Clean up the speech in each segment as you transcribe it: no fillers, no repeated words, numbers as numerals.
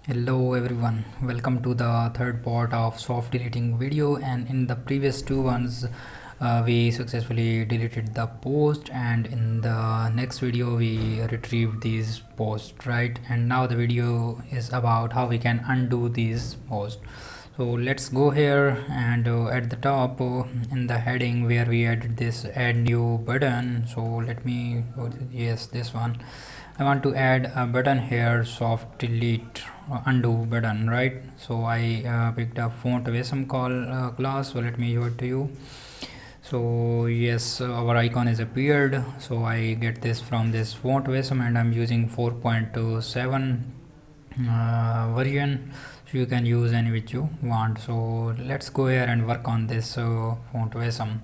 Hello everyone, welcome to the third part of soft deleting video. And in the previous two ones we successfully deleted the post, and in the next video we retrieved these posts, right? And now the video is about how we can undo these posts. So let's go here and at the top in the heading where we added this add new button. So let me go to, yes, this one. I want to add a button here, soft delete undo button, right? So I picked up font awesome call class. So let me show it to you. So yes, our icon is appeared. So I get this from this font awesome, and I'm using 4.7 version. So you can use any which you want. So let's go here and work on this font awesome,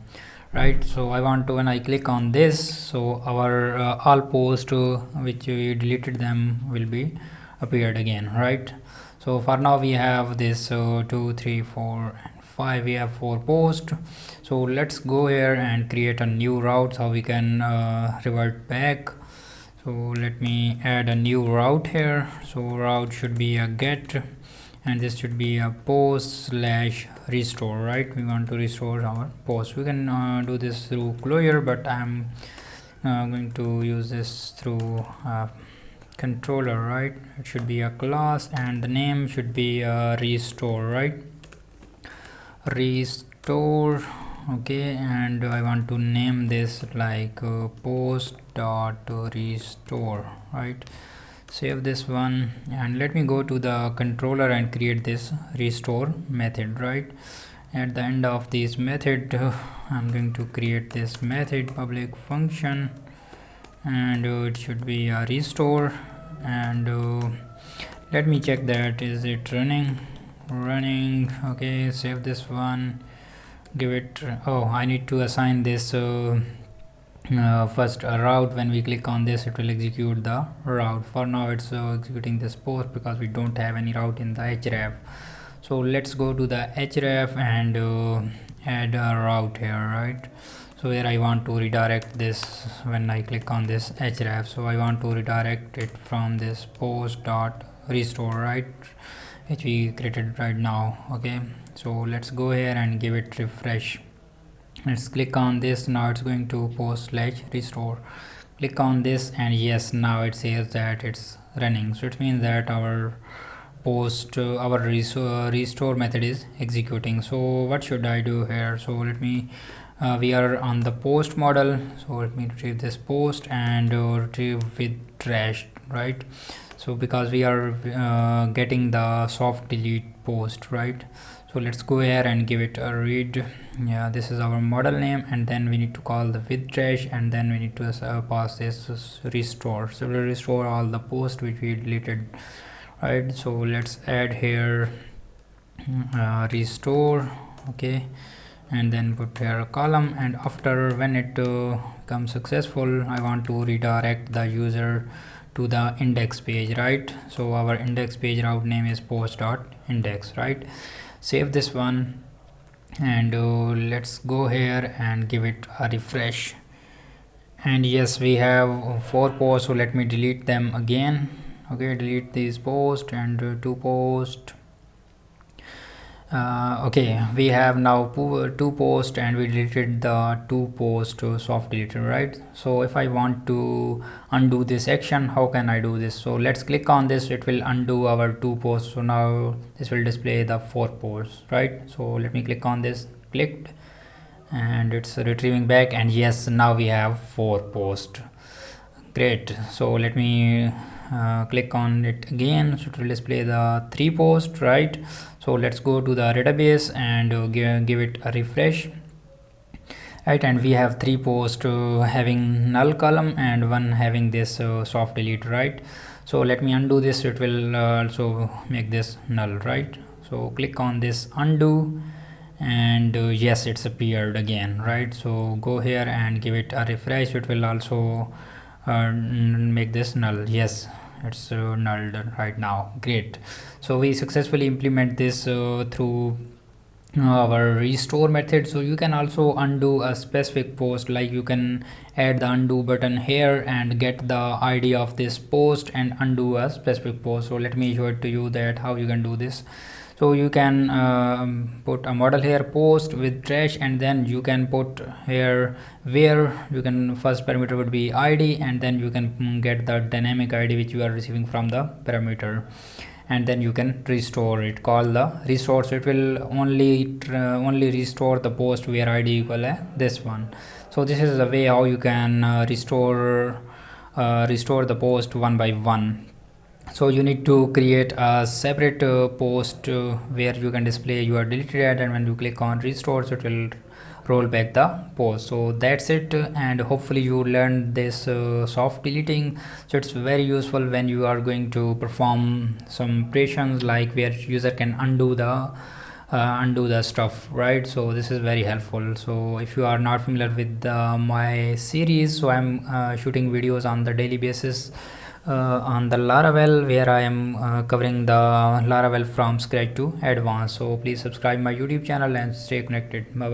right? So I want to, when I click on this, so our all posts which we deleted them will be appeared again, right? So for now we have this 2 3 4 and 5, we have 4 posts. So let's go here and create a new route so we can revert back. So let me add a new route here. So route should be a get, and this should be a post slash restore, right? We want to restore our post. We can do this through closure, but I'm going to use this through controller, right? It should be a class, and the name should be restore, right? Restore. Okay, and I want to name this like post dot restore, right? Save this one, and let me go to the controller and create this restore method, right? At the end of this method I'm going to create this method public function, and it should be a restore. And let me check that is it running. Okay, save this one, give it, oh, I need to assign this first a route. When we click on this, it will execute the route. For now it's executing this post because we don't have any route in the href. So let's go to the href and add a route here, right? So here I want to redirect this. When I click on this href, so I want to redirect it from this post dot restore, right, which we created right now. Okay, so let's go here and give it refresh. Let's click on this. Now it's going to post slash restore. Click on this, and yes, now it says that it's running. So it means that our post our restore method is executing. So what should I do here? So let me we are on the post model, so let me retrieve this post and retrieve with trash, right? So because we are getting the soft delete post, right? So let's go here and give it a read. Yeah, this is our model name, and then we need to call the with trash, and then we need to pass this restore. So we'll restore all the posts which we deleted, right? So let's add here restore. Okay, and then put here a column, and after when it becomes successful, I want to redirect the user to the index page, right? So our index page route name is post.index, right? Save this one, and let's go here and give it a refresh. And yes, we have 4 posts, so let me delete them again. Okay, delete these posts and 2 posts. Okay, we have now 2 posts, and we deleted the 2 posts soft deleted, right? So if I want to undo this action, how can I do this? So let's click on this. It will undo our 2 posts. So now this will display the 4 posts, right? So let me click on this, clicked, and it's retrieving back, and yes, now we have 4 posts. Great. So let me click on it again, so it will display the 3 posts, right? So let's go to the database and give it a refresh, right? And we have 3 posts having null column and 1 having this soft delete, right? So let me undo this. It will also make this null, right? So click on this undo, and yes, it's appeared again, right? So go here and give it a refresh. It will also make this null. Yes, it's null right now. Great. So we successfully implement this through our restore method. So you can also undo a specific post, like you can add the undo button here and get the id of this post and undo a specific post. So let me show it to you that how you can do this. So you can put a model here, post with trash, and then you can put here where you can, first parameter would be id, and then you can get the dynamic id which you are receiving from the parameter, and then you can restore it, call the restore. So it will only restore the post where id equal this one. So this is the way how you can restore the post one by one. So you need to create a separate post where you can display your deleted ad, and when you click on restore, so it will roll back the post. So that's it, and hopefully you learned this soft deleting. So it's very useful when you are going to perform some operations, like where user can undo the stuff, right? So this is very helpful. So if you are not familiar with my series, so I'm shooting videos on the daily basis on the Laravel, where I am covering the Laravel from scratch to advanced. So please subscribe my YouTube channel and stay connected. Bye bye.